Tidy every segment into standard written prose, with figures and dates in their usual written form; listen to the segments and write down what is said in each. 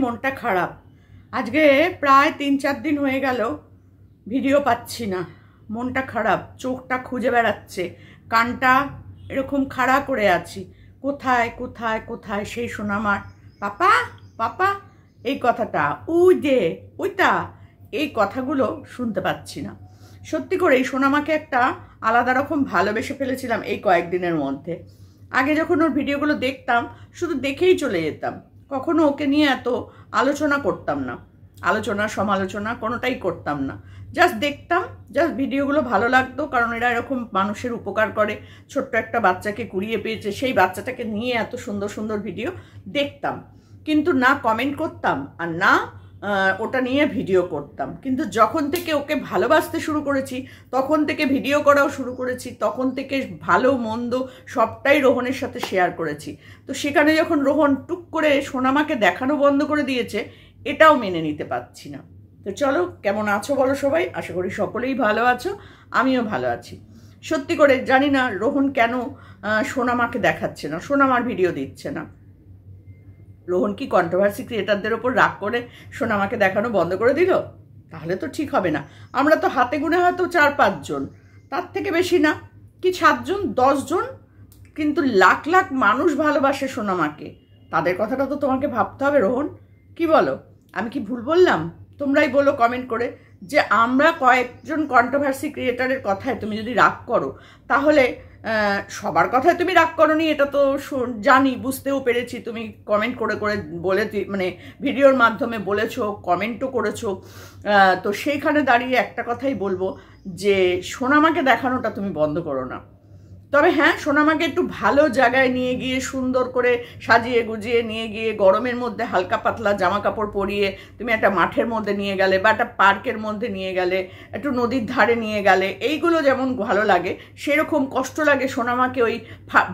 মনটা খারাপ। আজকে প্রায় 3-4 দিন হয়ে গেল ভিডিও পাচ্ছি না। মনটা খারাপ, চোখটা খুঁজে বেড়াচ্ছে, কানটা এরকম খাড়া করে আছি। কোথায় কোথায় কোথায় সেই সোনামার পাপা পাপা এই কথাটা, ওই যে ওইটা, এই কথাগুলো শুনতে পাচ্ছি না। সত্যি করে এই সোনামাকে একটা আলাদা রকম ভালোবেসে ফেলেছিলাম এই কয়েকদিনের মধ্যে। আগে যখন ওর ভিডিওগুলো দেখতাম শুধু দেখেই চলে যেতাম, কখনো ওকে নিয়ে এত আলোচনা করতাম না, আলোচনা সমালোচনা কোনোটাই করতাম না। জাস্ট দেখতাম, জাস্ট ভিডিওগুলো ভালো লাগতো, কারণ এরা এরকম মানুষের উপকার করে। ছোট্ট একটা বাচ্চাকে কুড়িয়ে পেয়েছে, সেই বাচ্চাটাকে নিয়ে এত সুন্দর সুন্দর ভিডিও দেখতাম, কিন্তু না কমেন্ট করতাম আর না ওটা নিয়ে ভিডিও করতাম। কিন্তু যখন থেকে ওকে ভালোবাসতে শুরু করেছি, তখন থেকে ভিডিও করাও শুরু করেছি, তখন থেকে ভালো মন্দ সবটাই রোহনের সাথে শেয়ার করেছি। তো সেখানে যখন রোহন টুক করে সোনামাকে দেখানো বন্ধ করে দিয়েছে, এটাও মেনে নিতে পারছি না। তো চলো, কেমন আছো বলো সবাই? আশা করি সকলেই ভালো আছো, আমিও ভালো আছি। সত্যি করে জানি না রোহন কেন সোনামাকে দেখাচ্ছে না, সোনামার ভিডিও দিচ্ছে না। রোহন কি কন্ট্রোভার্সি ক্রিয়েটারদের ওপর রাগ করে সোনামাকে দেখানো বন্ধ করে দিল? তাহলে তো ঠিক হবে না। আমরা তো হাতে গুনে হয়তো 4-5 জন, তার থেকে বেশি না, কি 7 জন 10 জন, কিন্তু লাখ লাখ মানুষ ভালোবাসে সোনামাকে। তাদের কথাটা তো তোমাকে ভাবতে হবে রোহন, কি বলো? আমি কি ভুল বললাম? তোমরাই বলো কমেন্ট করে যে আমরা কয়েকজন কন্ট্রোভার্সি ক্রিয়েটারের কথায় তুমি যদি রাগ করো, তাহলে সবার কথায় তুমি রাগ করোনি, এটা তো জানি, বুঝতেও পেরেছি। তুমি কমেন্ট করে করে বলে, মানে ভিডিওর মাধ্যমে বলেছো, কমেন্টও করেছো। তো সেইখানে দাঁড়িয়ে একটা কথাই বলবো যে সোনামাকে দেখানোটা তুমি বন্ধ করো না। তবে হ্যাঁ, সোনামাকে একটু ভালো জায়গায় নিয়ে গিয়ে সুন্দর করে সাজিয়ে গুজিয়ে নিয়ে গিয়ে, গরমের মধ্যে হালকা পাতলা জামা কাপড় পরিয়ে তুমি একটা মাঠের মধ্যে নিয়ে গেলে বা একটা পার্কের মধ্যে নিয়ে গেলে, একটু নদীর ধারে নিয়ে গেলে, এইগুলো যেমন ভালো লাগে, সেরকম কষ্ট লাগে সোনামাকে ওই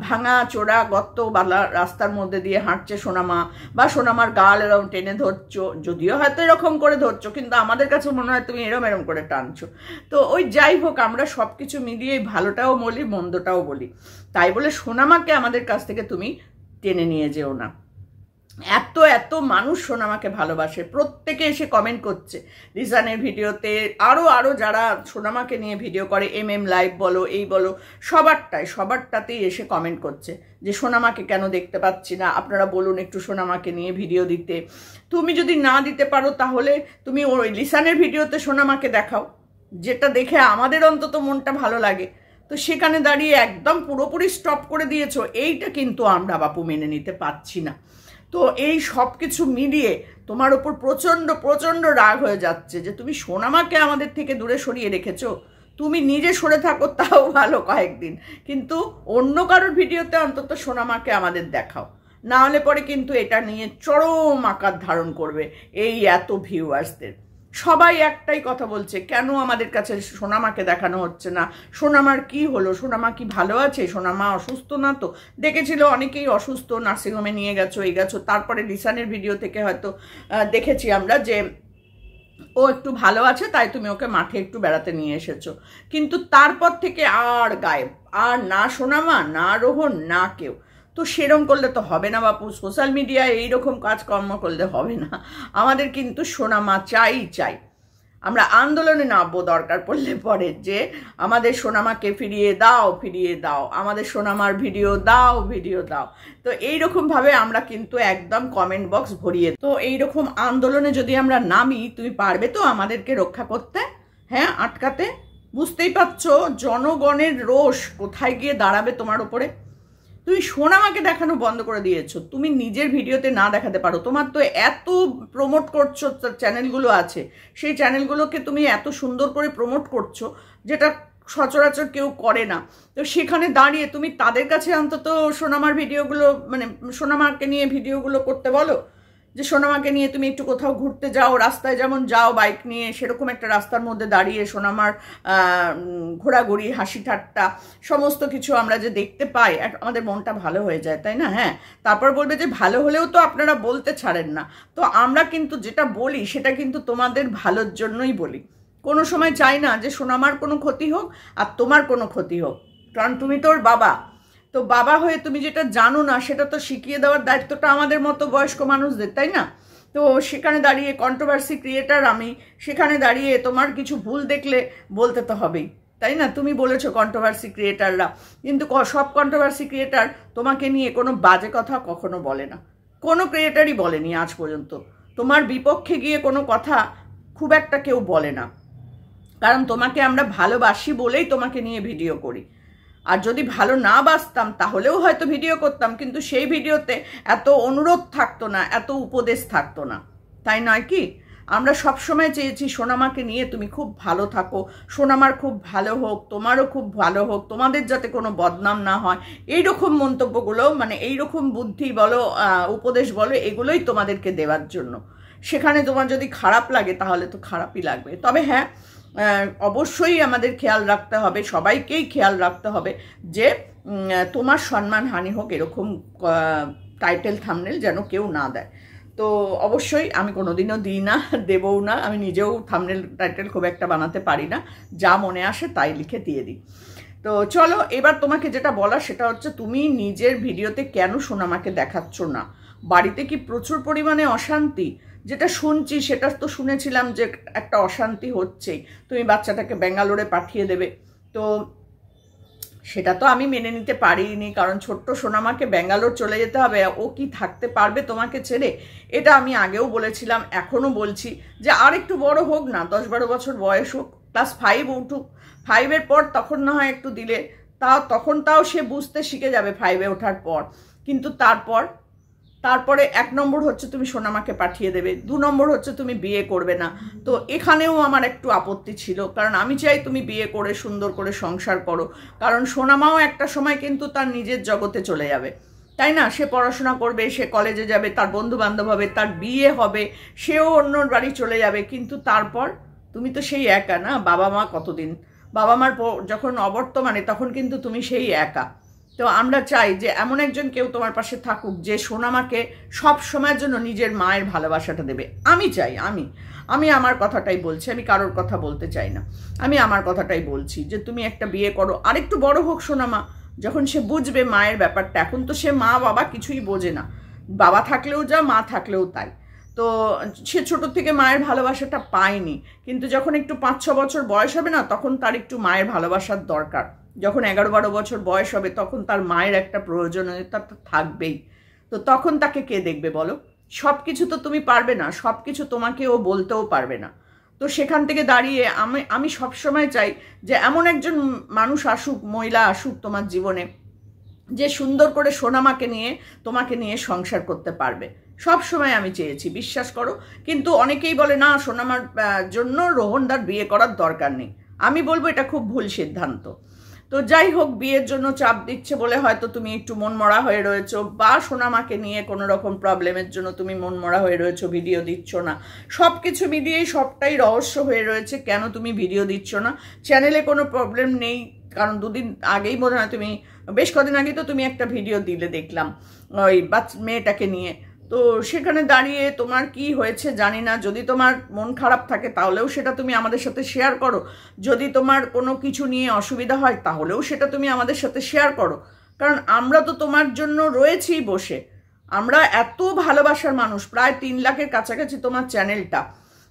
ভাঙা চোরা গর্ত বালা রাস্তার মধ্যে দিয়ে হাঁটছে সোনামা, বা সোনামার গাল এরকম টেনে ধরছো, যদিও হয়তো এরকম করে ধরছো, কিন্তু আমাদের কাছে মনে হয় তুমি এরম করে টানছো। তো ওই যাই হোক, আমরা সব কিছু মিলিয়ে ভালোটাও বলি, মন্দটাও বলি। তাই বলে সোনামাকে আমাদের কাছ থেকে তুমি টেনে নিয়ে যেও না। এত এত মানুষ সোনামাকে ভালোবাসে, প্রত্যেকে এসে কমেন্ট করছে রিজানের ভিডিওতে, আরো যারা সোনামাকে নিয়ে ভিডিও করে, MM লাইভ বলো, এই বলো, সবারটাতেই এসে কমেন্ট করছে যে সোনামাকে কেন দেখতে পাচ্ছি না, আপনারা বলুন একটু সোনামাকে নিয়ে ভিডিও দিতে। তুমি যদি না দিতে পারো, তাহলে তুমি ওই লিসানের ভিডিওতে সোনামাকে দেখাও, যেটা দেখে আমাদের অন্তত মনটা ভালো লাগে। তো সেখানে দাঁড়িয়ে একদম পুরোপুরি স্টপ করে দিয়েছো, এইটা কিন্তু আমরা বাপু মেনে নিতে পারছি না। তো এই সব কিছু মিলিয়ে তোমার ওপর প্রচণ্ড প্রচণ্ড রাগ হয়ে যাচ্ছে যে তুমি সোনামাকে আমাদের থেকে দূরে সরিয়ে রেখেছো। তুমি নিজে সরে থাকো তাও ভালো কয়েকদিন, কিন্তু অন্য কারোর ভিডিওতে অন্তত সোনামাকে আমাদের দেখাও, না হলে পরে কিন্তু এটা নিয়ে চরম আকার ধারণ করবে এই এত ভিউয়ার্সদের। সবাই একটাই কথা বলছে, কেন আমাদের কাছে সোনামাকে দেখানো হচ্ছে না, সোনামার কি হলো, সোনামা কি ভালো আছে, সোনামা অসুস্থ না তো? দেখেছিল অনেকেই অসুস্থ, নার্সিংহোমে নিয়ে গেছো, এই গেছো। তারপরে লিসানের ভিডিও থেকে হয়তো দেখেছি আমরা যে ও একটু ভালো আছে, তাই তুমি ওকে মাঠে একটু বেড়াতে নিয়ে এসেছো, কিন্তু তারপর থেকে আর গায়েব, আর না সোনামা, না রোহন, না কেউ। তো সেরকম করলে তো হবে না বাপু, সোশ্যাল মিডিয়ায় এইরকম কাজকর্ম করলে হবে না। আমাদের কিন্তু সোনামা চাই। আমরা আন্দোলনে নামবো দরকার পড়লে পরে, যে আমাদের সোনামাকে ফিরিয়ে দাও, আমাদের সোনামার ভিডিও দাও। তো এইরকমভাবে আমরা কিন্তু একদম কমেন্ট বক্স ভরিয়ে। তো এইরকম আন্দোলনে যদি আমরা নামি, তুমি পারবে তো আমাদেরকে রক্ষা করতে, হ্যাঁ, আটকাতে? বুঝতেই পারছো জনগণের রোষ কোথায় গিয়ে দাঁড়াবে তোমার উপরে। তুমি সোনামাকে দেখানো বন্ধ করে দিয়েছো, তুমি নিজের ভিডিওতে না দেখাতে পারো। তোমার তো এত প্রমোট করছো, চ্যানেলগুলো আছে, সেই চ্যানেলগুলোকে তুমি এত সুন্দর করে প্রমোট করছো, যেটা সচরাচর কেউ করে না। তো সেখানে দাঁড়িয়ে তুমি তাদের কাছে অন্তত সোনামার ভিডিওগুলো, মানে সোনামাকে নিয়ে ভিডিওগুলো করতে বলো, যে সোনামাকে নিয়ে তুমি একটু কোথাও ঘুরতে যাও, রাস্তায় যেমন যাও বাইক নিয়ে, সেরকম একটা রাস্তার মধ্যে দাঁড়িয়ে সোনামার ঘোরাঘুরি, হাসি ঠাট্টা সমস্ত কিছু আমরা যে দেখতে পাই, আমাদের মনটা ভালো হয়ে যায়, তাই না? হ্যাঁ, তারপর বলবে যে ভালো হলেও তো আপনারা বলতে ছাড়েন না। তো আমরা কিন্তু যেটা বলি সেটা কিন্তু তোমাদের ভালোর জন্যই বলি, কোনো সময় চাই না যে সোনামার কোনো ক্ষতি হোক আর তোমার কোনো ক্ষতি হোক, কারণ তুমি তোর বাবা। তো বাবা হয়ে তুমি যেটা জানো না সেটা তো শিখিয়ে দেওয়ার দায়িত্বটা আমাদের মতো বয়স্ক মানুষদের, তাই না? তো সেখানে দাঁড়িয়ে কন্ট্রোভার্সি ক্রিয়েটার আমি, সেখানে দাঁড়িয়ে তোমার কিছু ভুল দেখলে বলতে তো হবেই, তাই না? তুমি বলেছো কন্ট্রোভার্সি ক্রিয়েটাররা, কিন্তু সব কন্ট্রোভার্সি ক্রিয়েটার তোমাকে নিয়ে কোনো বাজে কথা কখনো বলে না, কোনো ক্রিয়েটারই বলেনি আজ পর্যন্ত। তোমার বিপক্ষে গিয়ে কোনো কথা খুব একটা কেউ বলে না, কারণ তোমাকে আমরা ভালোবাসি বলেই তোমাকে নিয়ে ভিডিও করি। আর যদি ভালো না বাসতাম তাহলেও হয়তো ভিডিও করতাম, কিন্তু সেই ভিডিওতে এত অনুরোধ থাকতো না, এত উপদেশ থাকতো না, তাই নয় কি? আমরা সবসময় চেয়েছি সোনামাকে নিয়ে তুমি খুব ভালো থাকো, সোনামার খুব ভালো হোক, তোমারও খুব ভালো হোক, তোমাদের যাতে কোনো বদনাম না হয়, এইরকম মন্তব্যগুলো মানে এইরকম বুদ্ধি বলো, উপদেশ বলো, এগুলোই তোমাদেরকে দেওয়ার জন্য। সেখানে তোমার যদি খারাপ লাগে তাহলে তো খারাপই লাগবে। তবে হ্যাঁ, অবশ্যই আমাদের খেয়াল রাখতে হবে, সবাইকেই খেয়াল রাখতে হবে যে তোমার সম্মানহানি হোক এরকম টাইটেল থাম্বনেল যেন কেউ না দেয়। তো অবশ্যই আমি কোনোদিনও দিই না, দেবও না। আমি নিজেও থাম্বনেল টাইটেল খুব একটা বানাতে পারি না, যা মনে আসে তাই লিখে দিয়ে দিই। তো চলো, এবার তোমাকে যেটা বলা সেটা হচ্ছে, তুমি নিজের ভিডিওতে কেন সোনামাকে দেখাচ্ছ না? বাড়িতে কি প্রচুর পরিমাণে অশান্তি? যেটা শুনছি সেটা তো শুনেছিলাম যে একটা অশান্তি হচ্ছেই, তুমি বাচ্চাটাকে ব্যাঙ্গালোরে পাঠিয়ে দেবে। তো সেটা তো আমি মেনে নিতে পারিনি, কারণ ছোট্ট সোনামাকে ব্যাঙ্গালোর চলে যেতে হবে, ও কি থাকতে পারবে তোমাকে ছেড়ে? এটা আমি আগেও বলেছিলাম, এখনও বলছি যে আর একটু বড় হোক না, 10-12 বছর বয়স হোক, ক্লাস 5 উঠুক, 5-এর পর তখন না হয় একটু দিলে তখন তাও সে বুঝতে শিখে যাবে 5-এ ওঠার পর। কিন্তু তারপরে 1 নম্বর হচ্ছে তুমি সোনামাকে পাঠিয়ে দেবে, 2 নম্বর হচ্ছে তুমি বিয়ে করবে না। তো এখানেও আমার একটু আপত্তি ছিল, কারণ আমি চাই তুমি বিয়ে করে সুন্দর করে সংসার করো, কারণ সোনামাও একটা সময় কিন্তু তার নিজের জগতে চলে যাবে, তাই না? সে পড়াশোনা করবে, সে কলেজে যাবে, তার বন্ধু বান্ধব হবে, তার বিয়ে হবে, সেও অন্যর বাড়ি চলে যাবে। কিন্তু তারপর তুমি তো সেই একা না, বাবা মা কতদিন, বাবা মার যখন অবর্তমানে তখন কিন্তু তুমি সেই একা। তো আমরা চাই যে এমন একজন কেউ তোমার পাশে থাকুক যে সোনামাকে সব সময়ের জন্য নিজের মায়ের ভালোবাসাটা দেবে। আমি চাই, আমি আমার কথাটাই বলছি, আমি কারোর কথা বলতে চাই না, আমি আমার কথাটাই বলছি যে তুমি একটা বিয়ে করো, আরেকটু বড় হোক সোনামা, যখন সে বুঝবে মায়ের ব্যাপারটা। এখন তো সে মা বাবা কিছুই বোঝে না, বাবা থাকলেও যা, মা থাকলেও তাই। তো সে ছোট থেকে মায়ের ভালোবাসাটা পায়নি, কিন্তু যখন একটু 5-6 বছর বয়স হবে না, তখন তার একটু মায়ের ভালোবাসার দরকার। যখন 11-12 বছর বয়স হবে তখন তার মায়ের একটা প্রয়োজনীয়তা থাকবেই। তো তখন তাকে কে দেখবে বলো? সব কিছু তো তুমি পারবে না, সব কিছু তোমাকে ও বলতেও পারবে না। তো সেখান থেকে দাঁড়িয়ে আমি সবসময় চাই যে এমন একজন মানুষ আসুক, মহিলা আসুক তোমার জীবনে, যে সুন্দর করে সোনামাকে নিয়ে তোমাকে নিয়ে সংসার করতে পারবে। সব সময় আমি চেয়েছি, বিশ্বাস করো। কিন্তু অনেকেই বলে না, সোনামার জন্য রোহনদার বিয়ে করার দরকার নেই। আমি বলবো এটা খুব ভুল সিদ্ধান্ত। তো যাই হোক, বিয়ের জন্য চাপ দিচ্ছে বলে হয়তো তুমি একটু মনমরা হয়ে রয়েছো, বা সোনামাকে নিয়ে কোনো রকম প্রবলেমের জন্য তুমি মনমরা হয়ে রয়েছো, ভিডিও দিচ্ছ না। সব কিছু মিলিয়েই সবটাই রহস্য হয়ে রয়েছে কেন তুমি ভিডিও দিচ্ছ না। চ্যানেলে কোনো প্রবলেম নেই, কারণ 2 দিন আগেই বোধ হয় তুমি, বেশ কদিন আগেই তো তুমি একটা ভিডিও দিলে দেখলাম ওই মেয়েটাকে নিয়ে। তো সেখানে দাঁড়িয়ে তোমার কি হয়েছে জানি না, যদি তোমার মন খারাপ থাকে তাহলেও সেটা তুমি আমাদের সাথে শেয়ার করো, যদি তোমার কোনো কিছু নিয়ে অসুবিধা হয় তাহলেও সেটা তুমি আমাদের সাথে শেয়ার করো, কারণ আমরা তো তোমার জন্য রয়েছি বসে। আমরা এত ভালোবাসার মানুষ, প্রায় 3 লাখের কাছাকাছি তোমার চ্যানেলটা।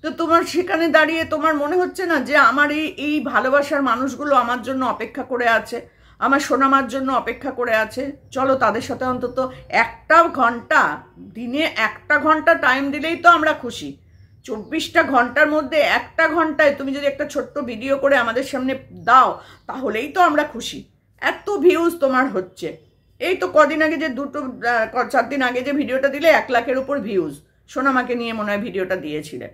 তো তোমার সেখানে দাঁড়িয়ে তোমার মনে হচ্ছে না যে আমার এই ভালোবাসার মানুষগুলো আমার জন্য অপেক্ষা করে আছে, আমার সোনামার জন্য অপেক্ষা করে আছে? চলো তাদের সাথে অন্তত 1 ঘন্টা, দিনে 1 ঘন্টা টাইম দিলেই তো আমরা খুশি। 24টা ঘন্টার মধ্যে 1 ঘন্টায় তুমি যদি একটা ছোট্ট ভিডিও করে আমাদের সামনে দাও, তাহলেই তো আমরা খুশি। এত ভিউজ তোমার হচ্ছে, এই তো কদিন আগে যে 4 দিন আগে যে ভিডিওটা দিলে 1 লাখের উপর ভিউজ, সোনামাকে নিয়ে মনে হয় ভিডিওটা দিয়েছিলে,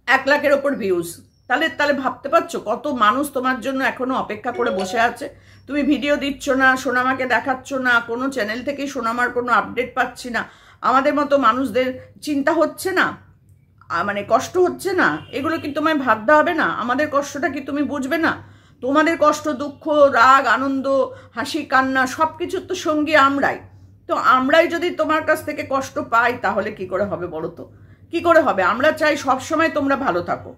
1 লাখের উপর ভিউজ। তাহলে ভাবতে পারছো কত মানুষ তোমার জন্য এখনো অপেক্ষা করে বসে আছে? তুমি ভিডিও দিচ্ছ না, সোনামাকে দেখাচ্ছ না, কোনো চ্যানেল থেকেই সোনামার কোনো আপডেট পাচ্ছি না। আমাদের মতো মানুষদের চিন্তা হচ্ছে না, মানে কষ্ট হচ্ছে না? এগুলো কি তোমায় ভাবতে হবে না? আমাদের কষ্টটা কি তুমি বুঝবে না? তোমাদের কষ্ট, দুঃখ, রাগ, আনন্দ, হাসি, কান্না সব কিছুর তো সঙ্গী আমরাই। তো আমরাই যদি তোমার কাছ থেকে কষ্ট পাই তাহলে কি করে হবে বলো তো? কি করে হবে? আমরা চাই সবসময় তোমরা ভালো থাকো।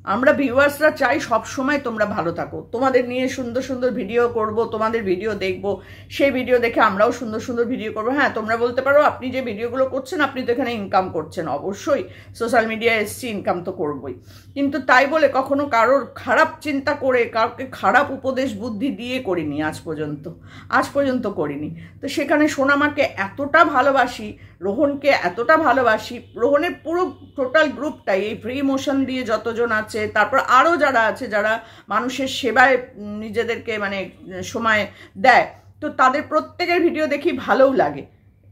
আমরা ভিউয়ার্সরা চাই সব সময় তোমরা ভালো থাকো, তোমাদের নিয়ে সুন্দর সুন্দর ভিডিও করব, তোমাদের ভিডিও দেখব, সেই ভিডিও দেখে আমরাও সুন্দর সুন্দর ভিডিও করবো। হ্যাঁ, তোমরা বলতে পারো আপনি যে ভিডিওগুলো করছেন আপনি তো এখানে ইনকাম করছেন। অবশ্যই সোশ্যাল মিডিয়ায় এসছি, ইনকাম তো করবই, কিন্তু তাই বলে কখনো কারোর খারাপ চিন্তা করে কাউকে খারাপ উপদেশ বুদ্ধি দিয়ে করিনি আজ পর্যন্ত করিনি। তো সেখানে সোনামাকে এতটা ভালোবাসি, রোহনকে এতটা ভালোবাসি, রোহনের পুরো টোটাল গ্রুপটাই এই ফ্রি মোশন দিয়ে যতজন আছে, তারপর আরও যারা আছে যারা মানুষের সেবায় নিজেদেরকে মানে সময় দেয়, তো তাদের প্রত্যেকের ভিডিও দেখি ভালোও লাগে।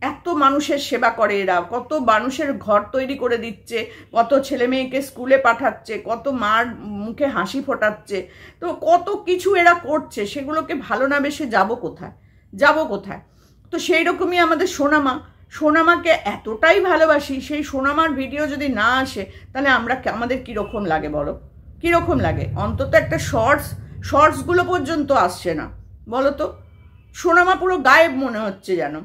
এত মানুষের সেবা করে এরা, কত মানুষের ঘর তৈরি করে দিচ্ছে, কত ছেলে মেয়েকে স্কুলে পাঠাচ্ছে, কত মার মুখে হাসি ফোটাচ্ছে, তো কত কিছু এরা করছে, সেগুলোকে ভালো না বেশে যাব কোথায়। তো সেই রকমই আমাদের সোনামাকে এতটাই ভালোবাসি, সেই সোনামার ভিডিও যদি না আসে তাহলে আমাদের কীরকম লাগে বলো, কীরকম লাগে? অন্তত একটা শর্টসগুলো পর্যন্ত আসছে না, বলো তো। সোনামা পুরো গায়েব মনে হচ্ছে যেন।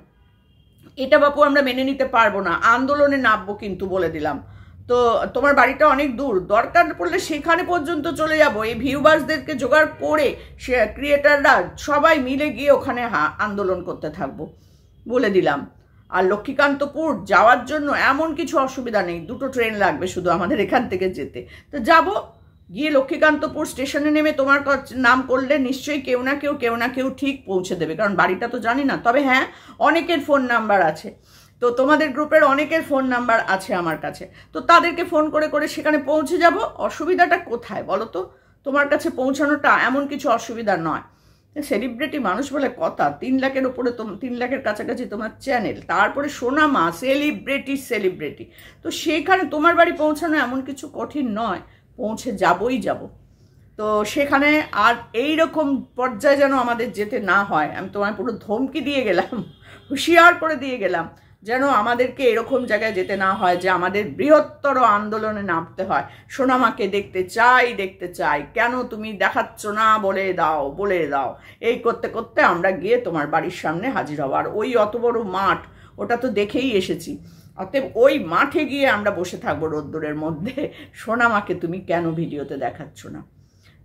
এটা বাপু আমরা মেনে নিতে পারবো না, আন্দোলনে নামবো কিন্তু বলে দিলাম। তো তোমার বাড়িটা অনেক দূর, দরকার পড়লে সেখানে পর্যন্ত চলে যাব, এই ভিউয়ার্সদেরকে জোগাড় করে সে ক্রিয়েটাররা সবাই মিলে গিয়ে ওখানে আন্দোলন করতে থাকবো বলে দিলাম। আর লক্ষ্মীকান্তপুর যাওয়ার জন্য এমন কিছু অসুবিধা নেই, 2টো ট্রেন লাগবে শুধু আমাদের এখান থেকে যেতে। তো যাব, গিয়ে লক্ষ্মীকান্তপুর স্টেশনে নেমে তোমার নাম করলে নিশ্চয়ই কেউ না কেউ ঠিক পৌঁছে দেবে, কারণ বাড়িটা তো জানি না। তবে হ্যাঁ, অনেকের ফোন নাম্বার আছে, তো তোমাদের গ্রুপের অনেকের ফোন নাম্বার আছে আমার কাছে, তো তাদেরকে ফোন করে সেখানে পৌঁছে যাব। অসুবিধাটা কোথায় বলো তো? তোমার কাছে পৌঁছানোটা এমন কিছু অসুবিধা নয়। সেলিব্রিটি মানুষ বলে কথা, 3 লাখের উপরে 3 লাখের কাছাকাছি তোমার চ্যানেল, তারপরে সোনামা সেলিব্রিটি, তো সেখানে তোমার বাড়ি পৌঁছানো এমন কিছু কঠিন নয়, পৌঁছে যাবই যাব। তো সেখানে আর এইরকম পর্যায়ে যেন আমাদের যেতে না হয়, আমি তোমায় পুরো ধমকি দিয়ে গেলাম, হুঁশিয়ার করে দিয়ে গেলাম, যেন আমাদেরকে এরকম জায়গায় যেতে না হয় যে আমাদের বৃহত্তর আন্দোলনে নামতে হয়। সোনামাকে দেখতে চাই, কেন তুমি দেখাচ্ছ না, বলে দাও। এই করতে করতে আমরা গিয়ে তোমার বাড়ির সামনে হাজির হব। আর ওই অত বড় মাঠ, ওটা তো দেখেই এসেছি, অতএব ওই মাঠে গিয়ে আমরা বসে থাকবো রোদ্দুরের মধ্যে, সোনামাকে তুমি কেন ভিডিওতে দেখাচ্ছ না।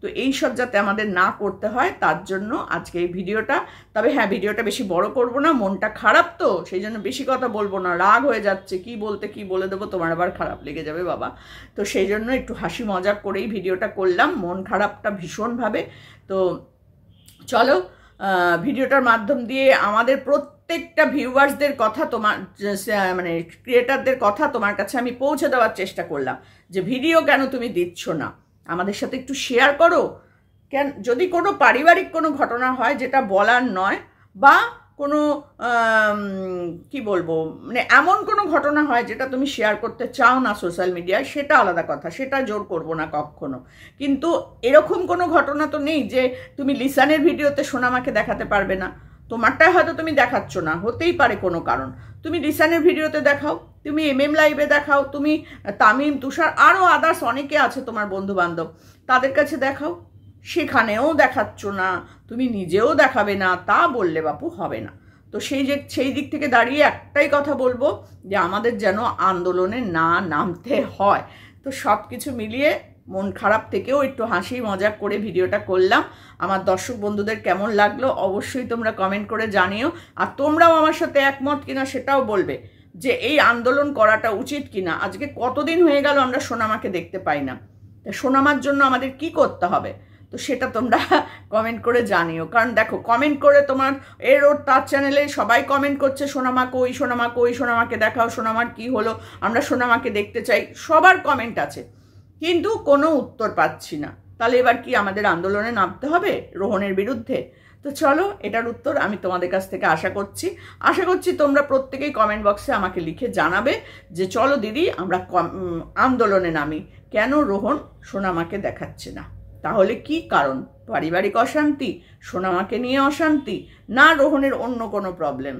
তো এইসব যাতে আমাদের না করতে হয় তার জন্য আজকে এই ভিডিওটা। তবে হ্যাঁ, ভিডিওটা বেশি বড় করব না, মনটা খারাপ তো সেই জন্য বেশি কথা বলবো না, রাগ হয়ে যাচ্ছে, কি বলে দেবো, তোমার আবার খারাপ লেগে যাবে বাবা। তো সেই জন্য একটু হাসি মজা করেই ভিডিওটা করলাম, মন খারাপটা ভীষণভাবে। তো চলো, ভিডিওটার মাধ্যম দিয়ে আমাদের প্রত্যেকটা ভিউয়ার্সদের কথা, তোমার মানে ক্রিয়েটারদের কথা তোমার কাছে আমি পৌঁছে দেওয়ার চেষ্টা করলাম, যে ভিডিও কেন তুমি দিচ্ছ না, আমাদের সাথে একটু শেয়ার করো। যদি কোনো পারিবারিক কোনো ঘটনা হয় যেটা বলার নয়, বা কোনো কি বলবো, মানে এমন কোনো ঘটনা হয় যেটা তুমি শেয়ার করতে চাও না সোশ্যাল মিডিয়ায়, সেটা আলাদা কথা, সেটা জোর করবো না কখনো। কিন্তু এরকম কোনো ঘটনা তো নেই যে তুমি লিসানের ভিডিওতে সোনামাকে দেখাতে পারবে না। তোমারটাই হয়তো তুমি দেখাচ্ছ না, হতেই পারে কোনো কারণ, তুমি লিসানের ভিডিওতে দেখাও, তুমি MM লাইভে দেখাও, তুমি তামিম, তুষার, আরও আদার্স অনেকে আছে তোমার বন্ধু বান্ধব, তাদের কাছে দেখাও। সেখানেও দেখাচ্ছ না, তুমি নিজেও দেখাবে না, তা বললে বাপু হবে না। তো সেই দিক থেকে দাঁড়িয়ে একটাই কথা বলবো, যে আমাদের যেন আন্দোলনে না নামতে হয়। তো সব কিছু মিলিয়ে মন খারাপ থেকেও একটু হাসি মজা করে ভিডিওটা করলাম। আমার দর্শক বন্ধুদের কেমন লাগলো অবশ্যই তোমরা কমেন্ট করে জানিও। আর তোমরাও আমার সাথে একমত কিনা সেটাও বলবে, যে এই আন্দোলন করাটা উচিত কিনা। আজকে কতদিন হয়ে গেল আমরা সোনামাকে দেখতে পাই না, সোনামার জন্য আমাদের কি করতে হবে, তো সেটা তোমরা কমেন্ট করে জানিও। কারণ দেখো, কমেন্ট করে তোমার তার চ্যানেলে সবাই কমেন্ট করছে, সোনামা কই, সোনামাকে দেখাও, সোনামার কি হলো, আমরা সোনামাকে দেখতে চাই, সবার কমেন্ট আছে, কিন্তু কোনো উত্তর পাচ্ছি না। তাহলে এবার কি আমাদের আন্দোলনে নামতে হবে রোহনের বিরুদ্ধে? তো চলো, এটার উত্তর আমি তোমাদের কাছ থেকে আশা করছি তোমরা প্রত্যেকেই কমেন্ট বক্সে আমাকে লিখে জানাবে, যে চলো দিদি আমরা আন্দোলনে নামি, কেন রোহন সোনামাকে দেখাচ্ছে না, তাহলে কি কারণ? পারিবারিক অশান্তি, সোনামাকে নিয়ে অশান্তি, না রোহনের অন্য কোনো প্রবলেম?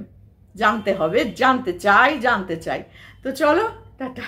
জানতে হবে, জানতে চাই। তো চলো, টাটা।